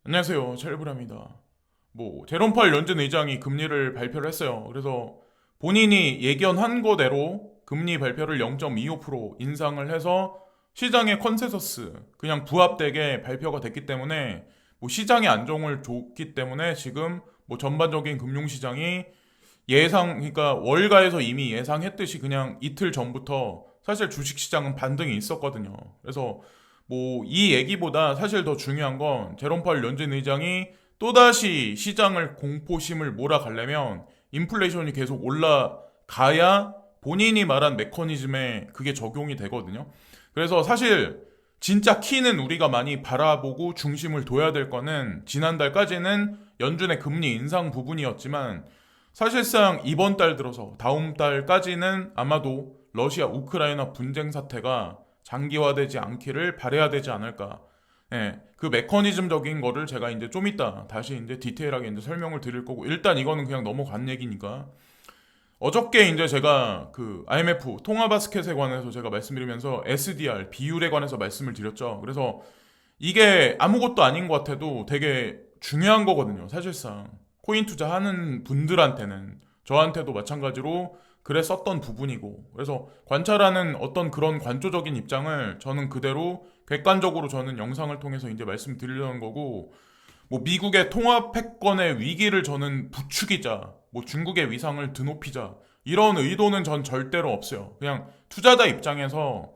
안녕하세요. 찰브랍니다. 제롬 파월 연준 의장이 금리를 발표를 했어요. 그래서 본인이 예견한 거대로 금리 발표를 0.25% 인상을 해서 시장의 컨센서스 그냥 부합되게 발표가 됐기 때문에 시장의 안정을 줬기 때문에 지금 전반적인 금융시장이 그러니까 월가에서 이미 예상했듯이 그냥 이틀 전부터 사실 주식시장은 반등이 있었거든요. 그래서 이 얘기보다 사실 더 중요한 건 제롬 파월 연준 의장이 또다시 시장을 공포심을 몰아가려면 인플레이션이 계속 올라가야 본인이 말한 메커니즘에 그게 적용이 되거든요. 그래서 사실 진짜 키는 우리가 많이 바라보고 중심을 둬야 될 거는 지난달까지는 연준의 금리 인상 부분이었지만 사실상 이번 달 들어서 다음 달까지는 아마도 러시아 우크라이나 분쟁 사태가 장기화되지 않기를 바래야 되지 않을까. 예, 그 메커니즘적인 거를 제가 이제 좀 이따 다시 이제 디테일하게 이제 설명을 드릴 거고 일단 이거는 그냥 넘어간 얘기니까 어저께 이제 제가 그 IMF 통화 바스켓에 관해서 제가 말씀드리면서 SDR 비율에 관해서 말씀을 드렸죠. 그래서 이게 아무것도 아닌 것 같아도 되게 중요한 거거든요. 사실상 코인 투자하는 분들한테는 저한테도 마찬가지로 글에 썼던 부분이고 그래서 관찰하는 어떤 그런 관조적인 입장을 저는 그대로 객관적으로 저는 영상을 통해서 이제 말씀드리려는 거고 미국의 통화 패권의 위기를 저는 부추기자 중국의 위상을 드높이자 이런 의도는 전 절대로 없어요. 그냥 투자자 입장에서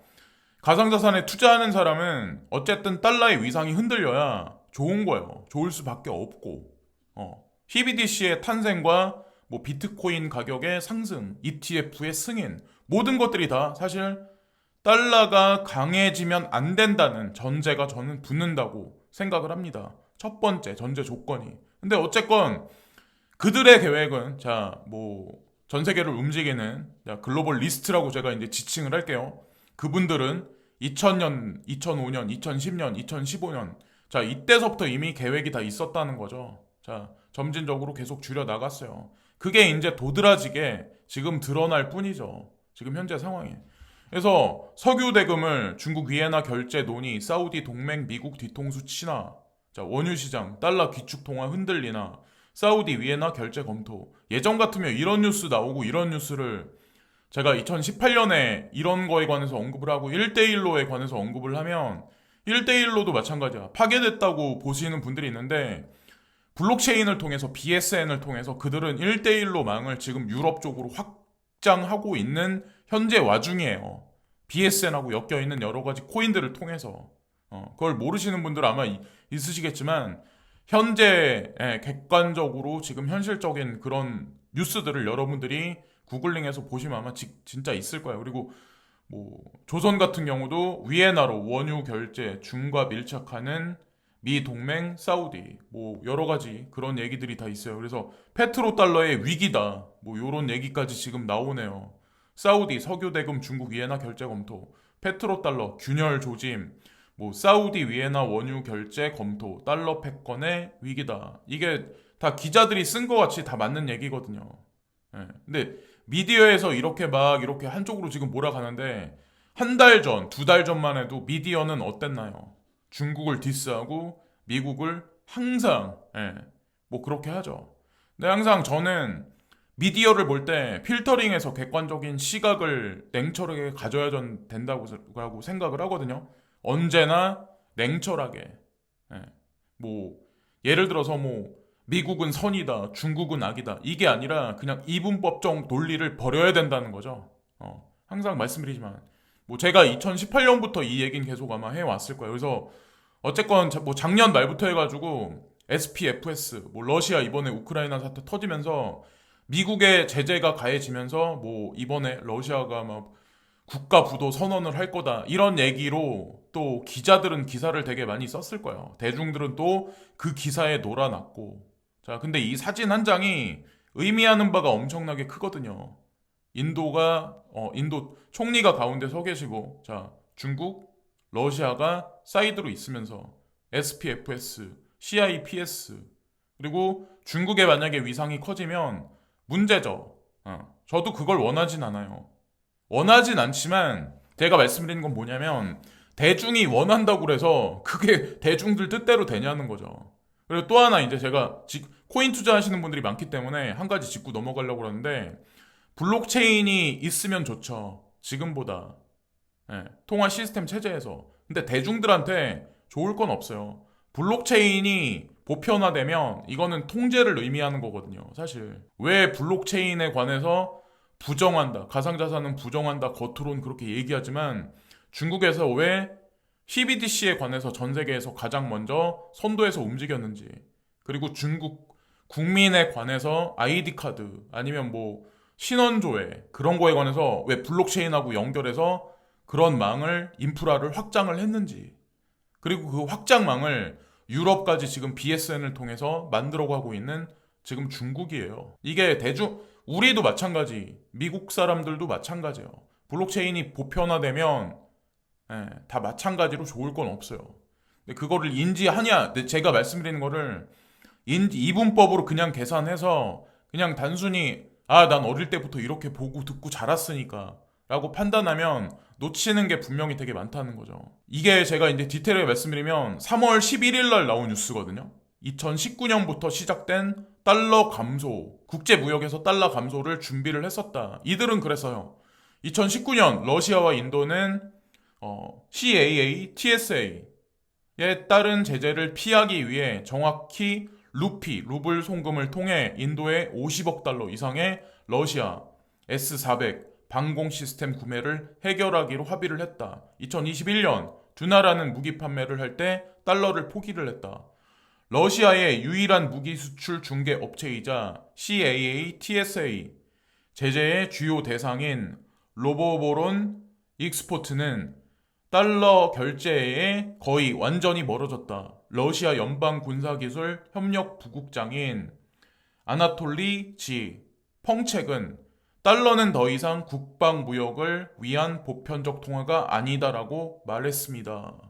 가상자산에 투자하는 사람은 어쨌든 달러의 위상이 흔들려야 좋은 거예요. 좋을 수밖에 없고. CBDC의 탄생과 비트코인 가격의 상승, ETF의 승인, 모든 것들이 다 사실 달러가 강해지면 안 된다는 전제가 저는 붙는다고 생각을 합니다. 첫 번째 전제 조건이. 근데 어쨌건 그들의 계획은 전 세계를 움직이는 글로벌 리스트라고 제가 이제 지칭을 할게요. 그분들은 2000년, 2005년, 2010년, 2015년 이때서부터 이미 계획이 다 있었다는 거죠. 점진적으로 계속 줄여 나갔어요. 그게 이제 도드라지게 지금 드러날 뿐이죠. 지금 현재 상황에. 그래서 석유 대금을 중국 위에나 결제 논의, 사우디 동맹, 미국 뒤통수 치나, 원유 시장, 달러 기축 통화 흔들리나, 사우디 위에나 결제 검토. 예전 같으면 이런 뉴스 나오고 이런 뉴스를 제가 2018년에 이런 거에 관해서 언급을 하고 1대1로에 관해서 언급을 하면 1대1로도 마찬가지야. 파괴됐다고 보시는 분들이 있는데 블록체인을 통해서 BSN을 통해서 그들은 1대1로 망을 지금 유럽 쪽으로 확장하고 있는 현재 와중이에요. BSN하고 엮여있는 여러 가지 코인들을 통해서. 그걸 모르시는 분들 아마 있으시겠지만 현재 객관적으로 지금 현실적인 그런 뉴스들을 여러분들이 구글링해서 보시면 아마 진짜 있을 거예요. 그리고 조선 같은 경우도 위에나로 원유 결제 중과 밀착하는 미 동맹 사우디 여러 가지 그런 얘기들이 다 있어요. 그래서 페트로 달러의 위기다 요런 얘기까지 지금 나오네요. 사우디 석유 대금 중국 위에나 결제 검토 페트로 달러 균열 조짐 사우디 위에나 원유 결제 검토 달러 패권의 위기다. 이게 다 기자들이 쓴 것 같이 다 맞는 얘기거든요. 예. 근데 미디어에서 이렇게 한쪽으로 지금 몰아가는데 한 달 전, 두 달 전만 해도 미디어는 어땠나요? 중국을 디스하고 미국을 항상 그렇게 하죠. 근데 항상 저는 미디어를 볼 때 필터링해서 객관적인 시각을 냉철하게 가져야 된다고 생각을 하거든요. 언제나 냉철하게. 예. 예를 들어서 미국은 선이다, 중국은 악이다. 이게 아니라 그냥 이분법적 논리를 버려야 된다는 거죠. 항상 말씀드리지만 제가 2018년부터 이 얘기는 계속 아마 해왔을 거예요. 그래서 어쨌건 작년 말부터 해가지고 SPFS 러시아 이번에 우크라이나 사태 터지면서 미국의 제재가 가해지면서 이번에 러시아가 막 국가 부도 선언을 할 거다 이런 얘기로 또 기자들은 기사를 되게 많이 썼을 거예요. 대중들은 또 그 기사에 놀아났고 근데 이 사진 한 장이 의미하는 바가 엄청나게 크거든요. 인도 총리가 가운데 서 계시고 중국 러시아가 사이드로 있으면서 SPFS CIPS 그리고 중국의 만약에 위상이 커지면 문제죠. 저도 그걸 원하진 않아요. 원하진 않지만 제가 말씀드리는 건 뭐냐면 대중이 원한다고 그래서 그게 대중들 뜻대로 되냐는 거죠. 그리고 또 하나 이제 제가 코인 투자하시는 분들이 많기 때문에 한 가지 짚고 넘어가려고 하는데, 블록체인이 있으면 좋죠. 지금보다. 예, 통화 시스템 체제에서. 근데 대중들한테 좋을 건 없어요. 블록체인이 보편화되면 이거는 통제를 의미하는 거거든요. 사실. 왜 블록체인에 관해서 부정한다, 가상자산은 부정한다, 겉으로는 그렇게 얘기하지만 중국에서 왜 CBDC에 관해서 전 세계에서 가장 먼저 선도해서 움직였는지, 그리고 중국 국민에 관해서 아이디 카드 아니면 뭐 신원조회 그런 거에 관해서 왜 블록체인하고 연결해서 그런 망을 인프라를 확장을 했는지, 그리고 그 확장망을 유럽까지 지금 BSN을 통해서 만들어가고 있는 지금 중국이에요. 이게 우리도 마찬가지, 미국 사람들도 마찬가지예요. 블록체인이 보편화되면 다 마찬가지로 좋을 건 없어요. 근데 그거를 인지하냐? 근데 제가 말씀드리는 거를 이분법으로 그냥 계산해서 그냥 단순히 난 어릴 때부터 이렇게 보고 듣고 자랐으니까 라고 판단하면 놓치는 게 분명히 되게 많다는 거죠. 이게 제가 이제 디테일하게 말씀드리면 3월 11일 날 나온 뉴스거든요. 2019년부터 시작된 달러 감소, 국제 무역에서 달러 감소를 준비를 했었다. 이들은 그래서요. 2019년 러시아와 인도는 CAA, TSA에 따른 제재를 피하기 위해 정확히 루블 송금을 통해 인도에 50억 달러 이상의 러시아 S400 방공 시스템 구매를 해결하기로 합의를 했다. 2021년 두 나라는 무기 판매를 할 때 달러를 포기를 했다. 러시아의 유일한 무기 수출 중개 업체이자 CAA, TSA 제재의 주요 대상인 로보보론 익스포트는 달러 결제에 거의 완전히 멀어졌다. 러시아 연방군사기술 협력 부국장인 아나톨리 지 펑책은 달러는 더 이상 국방무역을 위한 보편적 통화가 아니다라고 말했습니다.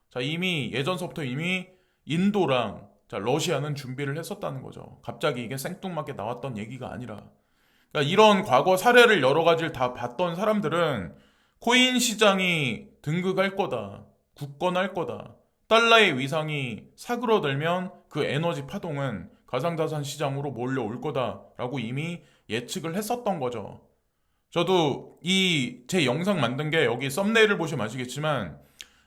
자, 예전서부터 이미 인도랑 러시아는 준비를 했었다는 거죠. 갑자기 이게 생뚱맞게 나왔던 얘기가 아니라. 그러니까 이런 과거 사례를 여러 가지를 다 봤던 사람들은 코인 시장이 등극할 거다, 굳건할 거다, 달러의 위상이 사그러들면 그 에너지 파동은 가상자산 시장으로 몰려올 거다라고 이미 예측을 했었던 거죠. 저도 제 영상 만든 게 여기 썸네일을 보시면 아시겠지만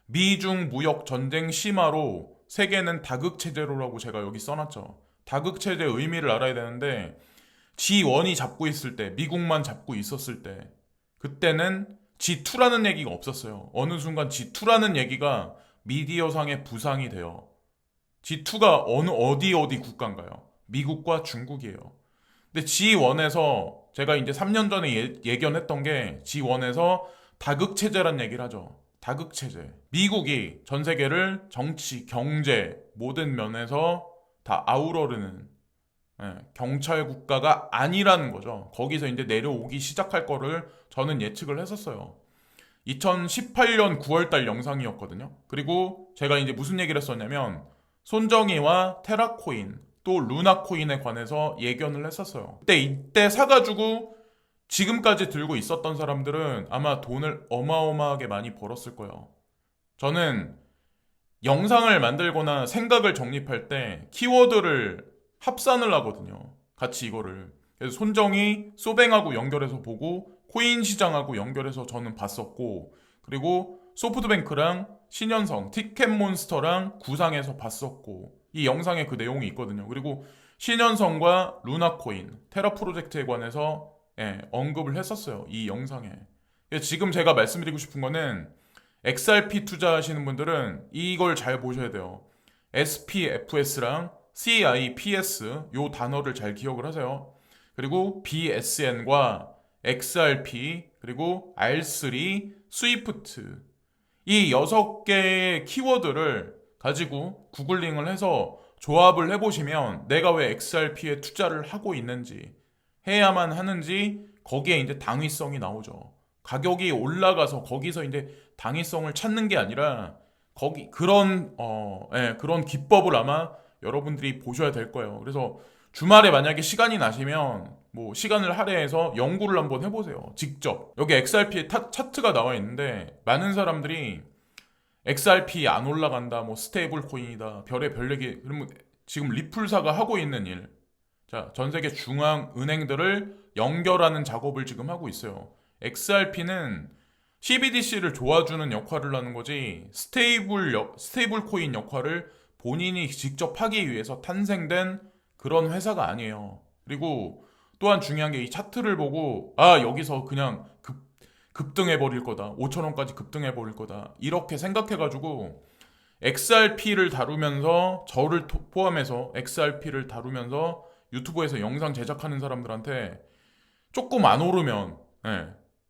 미중 무역 전쟁 심화로 세계는 다극체제로라고 제가 여기 써놨죠. 다극체제의 의미를 알아야 되는데 G1이 잡고 있을 때, 미국만 잡고 있었을 때 그때는 G2라는 얘기가 없었어요. 어느 순간 G2라는 얘기가 미디어상의 부상이 돼요. G2가 어디 국가인가요? 미국과 중국이에요. 근데 G1에서 제가 이제 3년 전에 예견했던 게 G1에서 다극체제란 얘기를 하죠. 다극체제. 미국이 전 세계를 정치, 경제 모든 면에서 다 아우러르는 경찰 국가가 아니라는 거죠. 거기서 이제 내려오기 시작할 거를 저는 예측을 했었어요. 2018년 9월달 영상이었거든요. 그리고 제가 이제 무슨 얘기를 했었냐면 손정희와 테라코인 또 루나코인에 관해서 예견을 했었어요. 이때 사가지고 지금까지 들고 있었던 사람들은 아마 돈을 어마어마하게 많이 벌었을 거예요. 저는 영상을 만들거나 생각을 정립할 때 키워드를 합산을 하거든요. 같이 이거를. 그래서 손정희, 소뱅하고 연결해서 보고 코인 시장하고 연결해서 저는 봤었고, 그리고 소프트뱅크랑 신현성, 티켓몬스터랑 구상해서 봤었고, 이 영상에 그 내용이 있거든요. 그리고 신현성과 루나코인, 테라 프로젝트에 관해서 언급을 했었어요. 이 영상에. 지금 제가 말씀드리고 싶은 거는 XRP 투자하시는 분들은 이걸 잘 보셔야 돼요. SPFS랑 CIPS 요 단어를 잘 기억을 하세요. 그리고 BSN과 XRP 그리고 R3, 스위프트 이 6개의 키워드를 가지고 구글링을 해서 조합을 해보시면 내가 왜 XRP에 투자를 하고 있는지 해야만 하는지 거기에 이제 당위성이 나오죠. 가격이 올라가서 거기서 이제 당위성을 찾는 게 아니라 그런 기법을 아마 여러분들이 보셔야 될 거예요. 그래서 주말에 만약에 시간이 나시면 뭐 시간을 할애해서 연구를 한번 해보세요. 직접. 여기 XRP의 차트가 나와 있는데 많은 사람들이 XRP 안 올라간다, 뭐 스테이블 코인이다, 별의 별 얘기. 그러면 지금 리플사가 하고 있는 일. 자, 전 세계 중앙 은행들을 연결하는 작업을 지금 하고 있어요. XRP는 CBDC를 도와주는 역할을 하는 거지 스테이블 코인 역할을 본인이 직접 하기 위해서 탄생된 그런 회사가 아니에요. 그리고 또한 중요한 게 이 차트를 보고 여기서 그냥 급등해 버릴 거다. 5천 원까지 급등해 버릴 거다. 이렇게 생각해 가지고 XRP를 다루면서 저를 포함해서 XRP를 다루면서 유튜브에서 영상 제작하는 사람들한테 조금 안 오르면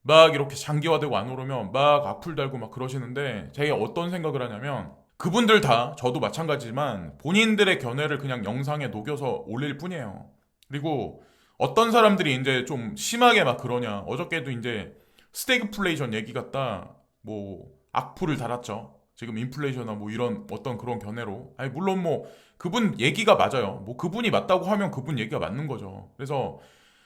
막 이렇게 장기화되고 안 오르면 막 악플 달고 막 그러시는데 제가 어떤 생각을 하냐면 그분들 다 저도 마찬가지지만 본인들의 견해를 그냥 영상에 녹여서 올릴 뿐이에요. 그리고 어떤 사람들이 이제 좀 심하게 막 그러냐. 어저께도 이제 스태그플레이션 얘기 같다. 뭐 악플을 달았죠. 지금 인플레이션이나 뭐 이런 어떤 그런 견해로. 아니 물론 뭐 그분 얘기가 맞아요. 뭐 그분이 맞다고 하면 그분 얘기가 맞는 거죠. 그래서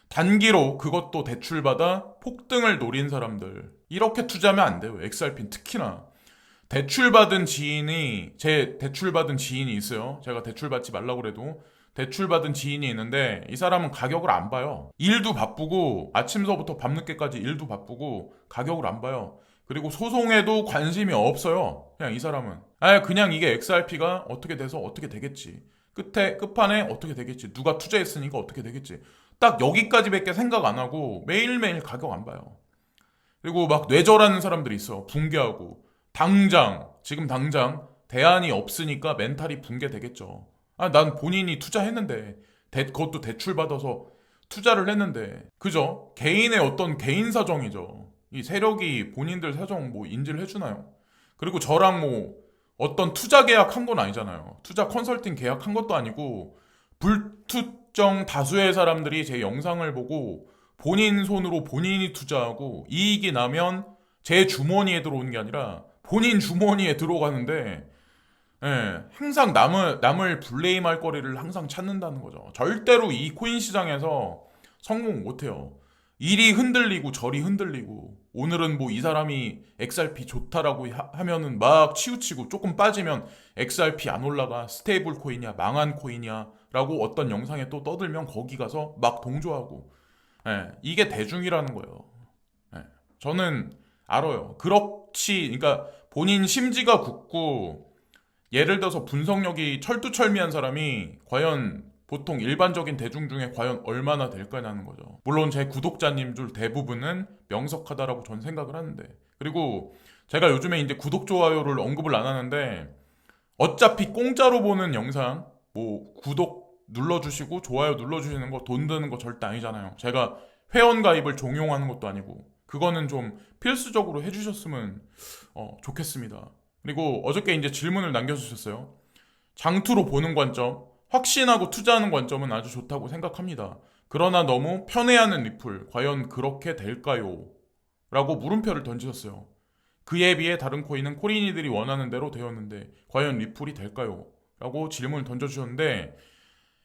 단기로 그것도 대출받아 폭등을 노린 사람들 이렇게 투자하면 안 돼요. XRP는 특히나 제 대출받은 지인이 있어요. 제가 대출받지 말라고 그래도 대출받은 지인이 있는데 이 사람은 가격을 안 봐요. 일도 바쁘고 아침서부터 밤늦게까지 일도 바쁘고 가격을 안 봐요. 그리고 소송에도 관심이 없어요. 그냥 이 사람은 그냥 이게 XRP가 어떻게 돼서 어떻게 되겠지. 끝판에 어떻게 되겠지. 누가 투자했으니까 어떻게 되겠지. 딱 여기까지밖에 생각 안 하고 매일매일 가격 안 봐요. 그리고 막 뇌절하는 사람들이 있어. 붕괴하고 지금 당장 대안이 없으니까 멘탈이 붕괴되겠죠. 난 본인이 투자했는데 그것도 대출 받아서 투자를 했는데 그죠? 개인의 어떤 개인 사정이죠. 이 세력이 본인들 사정 뭐 인지를 해주나요? 그리고 저랑 뭐 어떤 투자 계약한 건 아니잖아요. 투자 컨설팅 계약한 것도 아니고 불특정 다수의 사람들이 제 영상을 보고 본인 손으로 본인이 투자하고 이익이 나면 제 주머니에 들어오는 게 아니라 본인 주머니에 들어가는데 항상 남을 블레임할 거리를 항상 찾는다는 거죠. 절대로 이 코인 시장에서 성공 못해요. 이리 흔들리고 저리 흔들리고 오늘은 뭐 이 사람이 XRP 좋다라고 하면은 막 치우치고 조금 빠지면 XRP 안 올라가 스테이블 코인이야 망한 코인이야 라고 어떤 영상에 또 떠들면 거기 가서 막 동조하고 이게 대중이라는 거예요. 저는 알아요. 그러니까 본인 심지가 굳고 예를 들어서 분석력이 철두철미한 사람이 과연 보통 일반적인 대중 중에 과연 얼마나 될까라는 거죠. 물론 제 구독자님들 대부분은 명석하다라고 전 생각을 하는데 그리고 제가 요즘에 이제 구독, 좋아요를 언급을 안 하는데 어차피 공짜로 보는 영상 뭐 구독 눌러주시고 좋아요 눌러주시는 거 돈 드는 거 절대 아니잖아요. 제가 회원 가입을 종용하는 것도 아니고 그거는 좀 필수적으로 해주셨으면 좋겠습니다. 그리고 어저께 이제 질문을 남겨주셨어요. 장투로 보는 관점, 확신하고 투자하는 관점은 아주 좋다고 생각합니다. 그러나 너무 편애하는 리플, 과연 그렇게 될까요? 라고 물음표를 던지셨어요. 그에 비해 다른 코인은 코린이들이 원하는 대로 되었는데 과연 리플이 될까요? 라고 질문을 던져주셨는데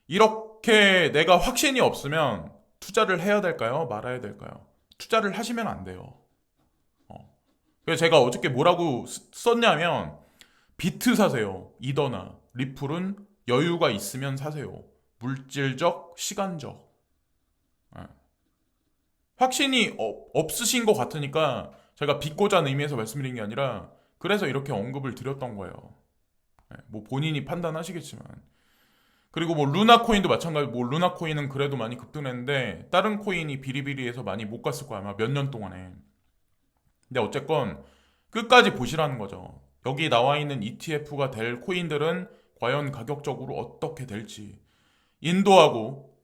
이렇게 내가 확신이 없으면 투자를 해야 될까요? 말아야 될까요? 투자를 하시면 안 돼요. 그래서 제가 어저께 뭐라고 썼냐면 비트 사세요. 이더나 리플은 여유가 있으면 사세요. 물질적, 시간적. 확신이 없으신 것 같으니까 제가 비꼬자는 의미에서 말씀드린 게 아니라 그래서 이렇게 언급을 드렸던 거예요. 뭐 본인이 판단하시겠지만. 그리고 뭐 루나 코인도 마찬가지고 뭐 루나 코인은 그래도 많이 급등했는데 다른 코인이 비리비리해서 많이 못 갔을 거야 아마 몇 년 동안에. 근데 어쨌건 끝까지 보시라는 거죠. 여기 나와 있는 ETF가 될 코인들은 과연 가격적으로 어떻게 될지. 인도하고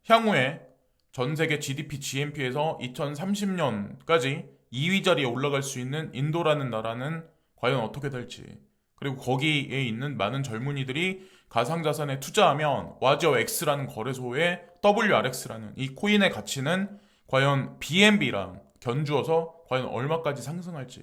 향후에 전 세계 GDP, GNP에서 2030년까지 2위 자리에 올라갈 수 있는 인도라는 나라는 과연 어떻게 될지. 그리고 거기에 있는 많은 젊은이들이 가상자산에 투자하면 와지어 X라는 거래소에 WRX라는 이 코인의 가치는 과연 BNB랑 견주어서 과연 얼마까지 상승할지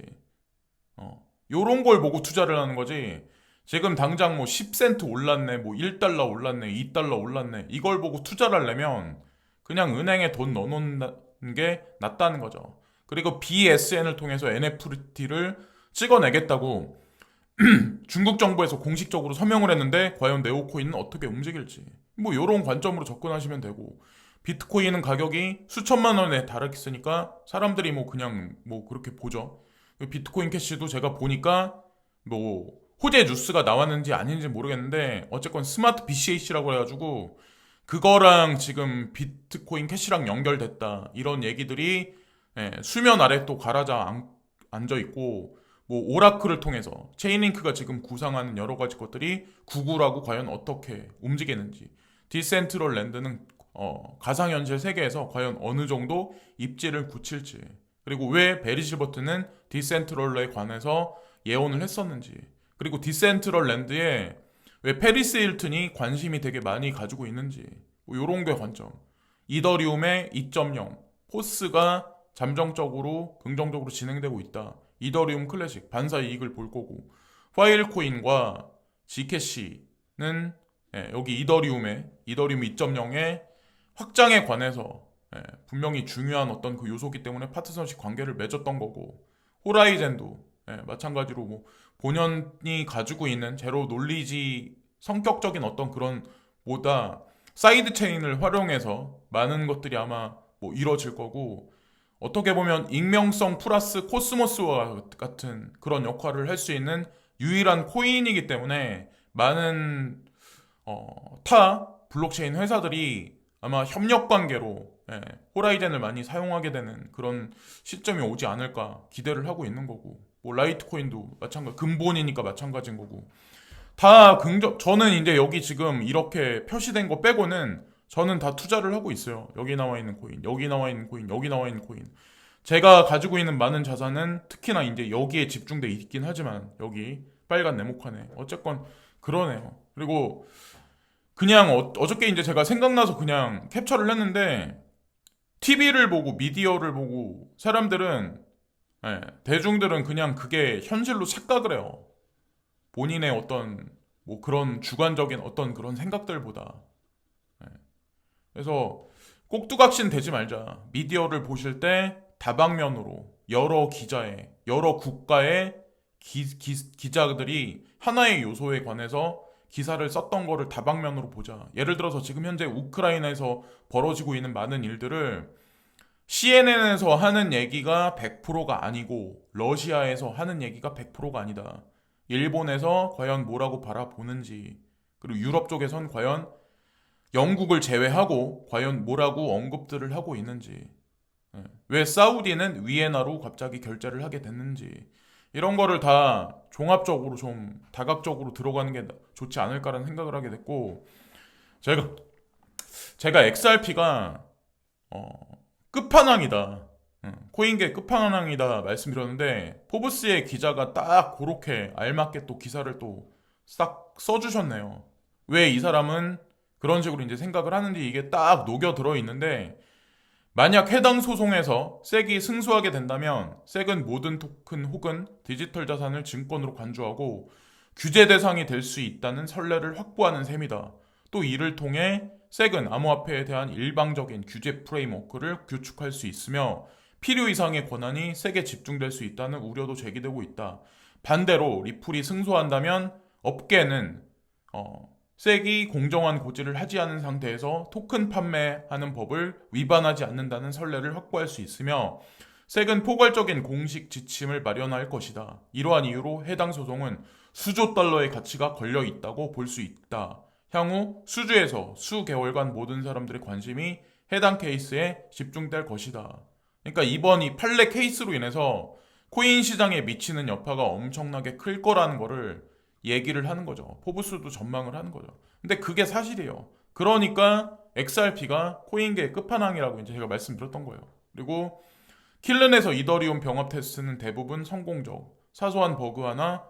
요런 걸 보고 투자를 하는 거지. 지금 당장 뭐 10센트 올랐네, 뭐 1달러 올랐네, 2달러 올랐네 이걸 보고 투자를 하려면 그냥 은행에 돈 넣어놓는 게 낫다는 거죠. 그리고 BSN을 통해서 NFT를 찍어내겠다고 중국 정부에서 공식적으로 서명을 했는데 과연 네오코인은 어떻게 움직일지 뭐 이런 관점으로 접근하시면 되고 비트코인은 가격이 수천만 원에 달했으니까 사람들이 뭐 그냥 뭐 그렇게 보죠. 비트코인 캐시도 제가 보니까 뭐 호재 뉴스가 나왔는지 아닌지 모르겠는데 어쨌건 스마트 BCAC라고 해가지고 그거랑 지금 비트코인 캐시랑 연결됐다 이런 얘기들이 수면 아래 또 가라져 앉아 있고 뭐 오라클을 통해서 체인링크가 지금 구상하는 여러 가지 것들이 구글하고 과연 어떻게 움직이는지 디센트럴랜드는 가상현실 세계에서 과연 어느 정도 입지를 굳힐지 그리고 왜 베리 실버트는 디센트럴러에 관해서 예언을 했었는지 그리고 디센트럴랜드에 왜 페리스 힐튼이 관심이 되게 많이 가지고 있는지 뭐 요런 게 관점 이더리움의 2.0 포스가 잠정적으로 긍정적으로 진행되고 있다 이더리움 클래식 반사 이익을 볼 거고 파일코인과 G캐시는 여기 이더리움 2.0의 확장에 관해서 분명히 중요한 어떤 그 요소기 때문에 파트너십 관계를 맺었던 거고 호라이젠도 마찬가지로 뭐 본연이 가지고 있는 제로 논리지 성격적인 어떤 그런 보다 사이드 체인을 활용해서 많은 것들이 아마 뭐 이루어질 거고 어떻게 보면 익명성 플러스 코스모스와 같은 그런 역할을 할 수 있는 유일한 코인이기 때문에 많은 타 블록체인 회사들이 아마 협력 관계로 호라이젠을 많이 사용하게 되는 그런 시점이 오지 않을까 기대를 하고 있는 거고 뭐 라이트코인도 마찬가지 근본이니까 마찬가지인 거고 다 저는 이제 여기 지금 이렇게 표시된 거 빼고는 저는 다 투자를 하고 있어요. 여기 나와 있는 코인, 여기 나와 있는 코인, 여기 나와 있는 코인. 제가 가지고 있는 많은 자산은 특히나 이제 여기에 집중돼 있긴 하지만 여기 빨간 네모칸에 어쨌건 그러네요. 그리고 그냥 어저께 이제 제가 생각나서 그냥 캡처를 했는데 TV를 보고 미디어를 보고 사람들은 대중들은 그냥 그게 현실로 착각을 해요. 본인의 어떤 뭐 그런 주관적인 어떤 그런 생각들보다 그래서 꼭두각신 되지 말자. 미디어를 보실 때 다방면으로 여러 국가의 기자들이 하나의 요소에 관해서 기사를 썼던 거를 다방면으로 보자. 예를 들어서 지금 현재 우크라이나에서 벌어지고 있는 많은 일들을 CNN에서 하는 얘기가 100%가 아니고 러시아에서 하는 얘기가 100%가 아니다. 일본에서 과연 뭐라고 바라보는지 그리고 유럽 쪽에선 과연 영국을 제외하고 과연 뭐라고 언급들을 하고 있는지 왜 사우디는 위에나로 갑자기 결제를 하게 됐는지 이런 거를 다 종합적으로 좀 다각적으로 들어가는 게 좋지 않을까라는 생각을 하게 됐고 제가 XRP가 끝판왕이다 코인계 끝판왕이다 말씀드렸는데 포브스의 기자가 딱 그렇게 알맞게 또 기사를 또 싹 써주셨네요. 왜 이 사람은 그런 식으로 이제 생각을 하는지 이게 딱 녹여 들어 있는데 만약 해당 소송에서 섹이 승소하게 된다면 섹은 모든 토큰 혹은 디지털 자산을 증권으로 간주하고 규제 대상이 될 수 있다는 선례를 확보하는 셈이다. 또 이를 통해 섹은 암호화폐에 대한 일방적인 규제 프레임워크를 구축할 수 있으며 필요 이상의 권한이 섹에 집중될 수 있다는 우려도 제기되고 있다. 반대로 리플이 승소한다면 업계는 섹이 공정한 고지를 하지 않은 상태에서 토큰 판매하는 법을 위반하지 않는다는 선례를 확보할 수 있으며 섹은 포괄적인 공식 지침을 마련할 것이다. 이러한 이유로 해당 소송은 수조 달러의 가치가 걸려 있다고 볼 수 있다. 향후 수주에서 수개월간 모든 사람들의 관심이 해당 케이스에 집중될 것이다. 그러니까 이번 이 판례 케이스로 인해서 코인 시장에 미치는 여파가 엄청나게 클 거라는 거를 얘기를 하는 거죠. 포브스도 전망을 하는 거죠. 근데 그게 사실이에요. 그러니까 XRP가 코인계의 끝판왕이라고 이제 제가 말씀드렸던 거예요. 그리고 킬른에서 이더리움 병합 테스트는 대부분 성공적. 사소한 버그 하나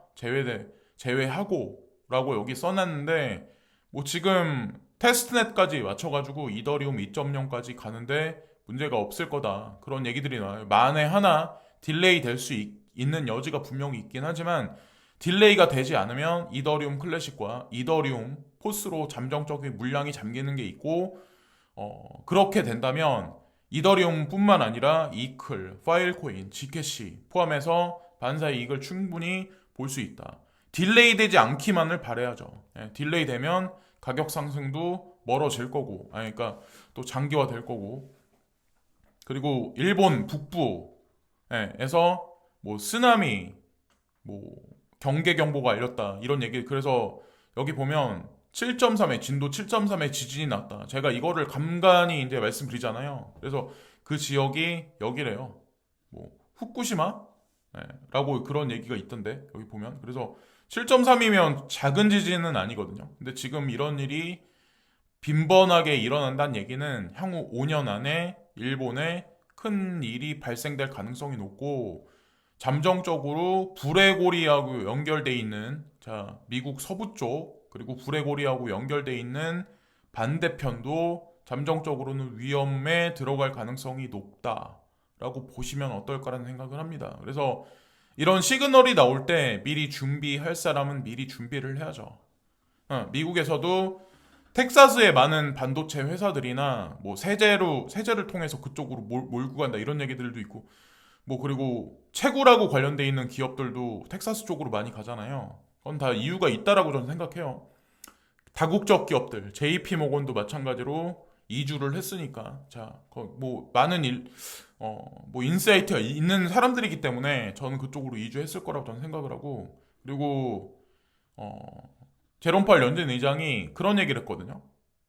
제외하고 라고 여기 써놨는데 뭐 지금 테스트넷까지 맞춰가지고 이더리움 2.0까지 가는데 문제가 없을 거다. 그런 얘기들이 나와요. 만에 하나 딜레이 될 수 있는 여지가 분명히 있긴 하지만 딜레이가 되지 않으면 이더리움 클래식과 이더리움 포스로 잠정적인 물량이 잠기는 게 있고 그렇게 된다면 이더리움뿐만 아니라 이클, 파일코인, G캐시 포함해서 반사 이익을 충분히 볼 수 있다. 딜레이 되지 않기만을 바라야죠. 예, 딜레이 되면 가격 상승도 멀어질 거고, 그러니까 또 장기화 될 거고. 그리고 일본 북부에서 뭐 쓰나미, 뭐 경계 경보가 알렸다 이런 얘기. 그래서 여기 보면 7.3의 진도 7.3의 지진이 났다. 제가 이거를 간간히 이제 말씀드리잖아요. 그래서 그 지역이 여기래요. 뭐 후쿠시마? 라고 그런 얘기가 있던데 여기 보면. 그래서 7.3이면 작은 지진은 아니거든요. 근데 지금 이런 일이 빈번하게 일어난다는 얘기는 향후 5년 안에 일본에 큰 일이 발생될 가능성이 높고, 잠정적으로 불레고리하고 연결돼 있는, 자, 미국 서부 쪽 그리고 불레고리하고 연결돼 있는 반대편도 잠정적으로는 위험에 들어갈 가능성이 높다라고 보시면 어떨까라는 생각을 합니다. 그래서 이런 시그널이 나올 때 미리 준비할 사람은 미리 준비를 해야죠. 미국에서도 텍사스의 많은 반도체 회사들이나 뭐 세제를 통해서 그쪽으로 몰고 간다 이런 얘기들도 있고, 뭐 그리고 채굴하고 관련돼 있는 기업들도 텍사스 쪽으로 많이 가잖아요. 그건 다 이유가 있다라고 저는 생각해요. 다국적 기업들, JP모건도 마찬가지로 이주를 했으니까, 자, 뭐 많은 뭐 인사이트가 있는 사람들이기 때문에 저는 그쪽으로 이주했을 거라고 저는 생각을 하고, 그리고 어, 제롬 파월 연준 의장이 그런 얘기를 했거든요.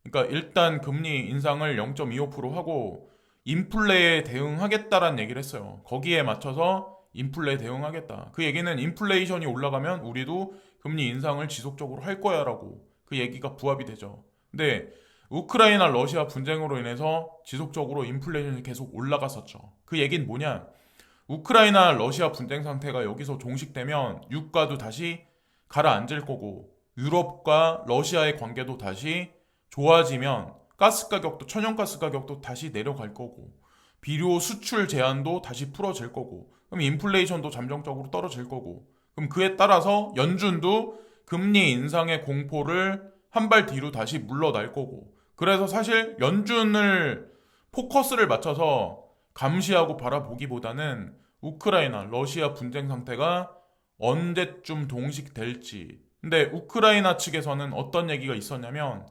그러니까 일단 금리 인상을 0.25% 하고 인플레에 대응하겠다라는 얘기를 했어요. 거기에 맞춰서 인플레에 대응하겠다. 그 얘기는 인플레이션이 올라가면 우리도 금리 인상을 지속적으로 할 거야라고 그 얘기가 부합이 되죠. 근데 우크라이나 러시아 분쟁으로 인해서 지속적으로 인플레이션이 계속 올라갔었죠. 그 얘기는 뭐냐? 우크라이나 러시아 분쟁 상태가 여기서 종식되면 유가도 다시 가라앉을 거고, 유럽과 러시아의 관계도 다시 좋아지면 가스 가격도, 천연가스 가격도 다시 내려갈 거고, 비료 수출 제한도 다시 풀어질 거고, 그럼 인플레이션도 잠정적으로 떨어질 거고, 그럼 그에 따라서 연준도 금리 인상의 공포를 한 발 뒤로 다시 물러날 거고, 그래서 사실 연준을 포커스를 맞춰서 감시하고 바라보기보다는 우크라이나 러시아 분쟁 상태가 언제쯤 동식될지. 근데 우크라이나 측에서는 어떤 얘기가 있었냐면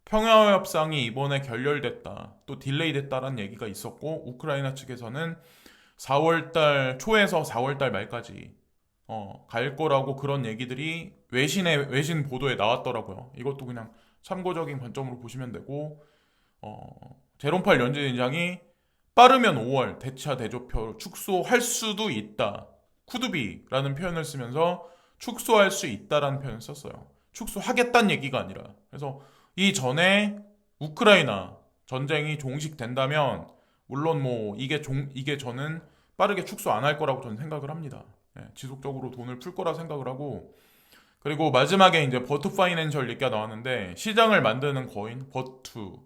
평화협상이 이번에 결렬됐다, 또 딜레이 됐다라는 얘기가 있었고, 우크라이나 측에서는 4월달 초에서 4월달 말까지 갈 거라고 그런 얘기들이 외신 보도에 나왔더라고요. 이것도 그냥 참고적인 관점으로 보시면 되고, 제롬 파월 연준 의장이 빠르면 5월 대차 대조표 축소할 수도 있다, 쿠드비라는 표현을 쓰면서 축소할 수 있다라는 표현을 썼어요. 축소하겠다는 얘기가 아니라. 그래서 이 전에 우크라이나 전쟁이 종식된다면 물론 뭐 이게 저는 빠르게 축소 안 할 거라고 저는 생각을 합니다. 지속적으로 돈을 풀 거라 생각을 하고, 그리고 마지막에 이제 버투 파이낸셜 얘기가 나왔는데, 시장을 만드는 거인 버투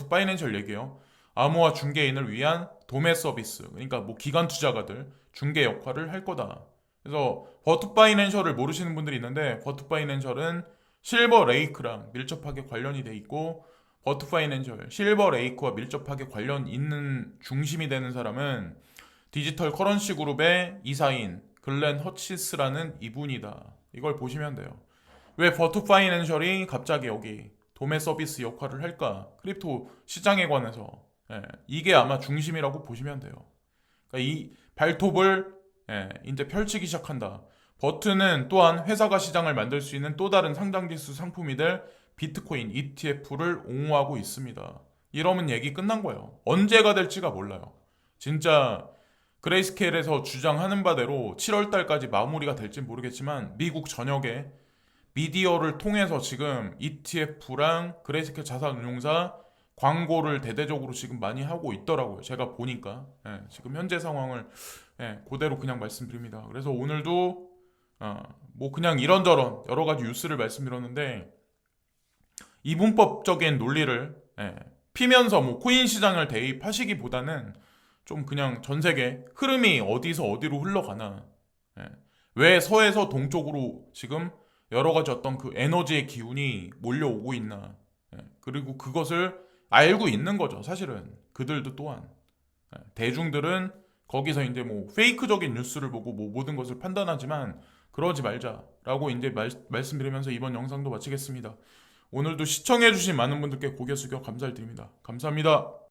파이낸셜 얘기예요. 암호화 중개인을 위한 도매 서비스, 그러니까 뭐 기관 투자가들 중개 역할을 할 거다. 그래서 버투 파이낸셜을 모르시는 분들이 있는데, 버투 파이낸셜은 실버 레이크랑 밀접하게 관련이 돼 있고, 버투 파이낸셜 실버 레이크와 밀접하게 관련 있는 중심이 되는 사람은 디지털 커런시 그룹의 이사인 글렌 허치스라는 이분이다. 이걸 보시면 돼요. 왜 버투 파이낸셜이 갑자기 여기 도매 서비스 역할을 할까? 크립토 시장에 관해서. 이게 아마 중심이라고 보시면 돼요. 그러니까 이 발톱을 이제 펼치기 시작한다. 버튼은 또한 회사가 시장을 만들 수 있는 또 다른 상장지수 상품이 될 비트코인 ETF를 옹호하고 있습니다. 이러면 얘기 끝난 거예요. 언제가 될지가 몰라요. 진짜 그레이스케일에서 주장하는 바대로 7월 달까지 마무리가 될지 모르겠지만, 미국 전역에 미디어를 통해서 지금 ETF랑 그레이스케일 자산운용사 광고를 대대적으로 지금 많이 하고 있더라고요. 제가 보니까. 지금 현재 상황을 그대로 그냥 말씀드립니다. 그래서 오늘도 뭐 그냥 이런저런 여러 가지 뉴스를 말씀드렸는데, 이분법적인 논리를 피면서 뭐 코인 시장을 대입하시기보다는 좀 그냥 전 세계 흐름이 어디서 어디로 흘러가나, 왜 서에서 동쪽으로 지금 여러 가지 어떤 그 에너지의 기운이 몰려오고 있나, 그리고 그것을 알고 있는 거죠. 사실은 그들도 또한. 대중들은 거기서 이제 뭐 페이크적인 뉴스를 보고 뭐 모든 것을 판단하지만, 그러지 말자라고 이제 말씀드리면서 이번 영상도 마치겠습니다. 오늘도 시청해주신 많은 분들께 고개 숙여 감사를 드립니다. 감사합니다.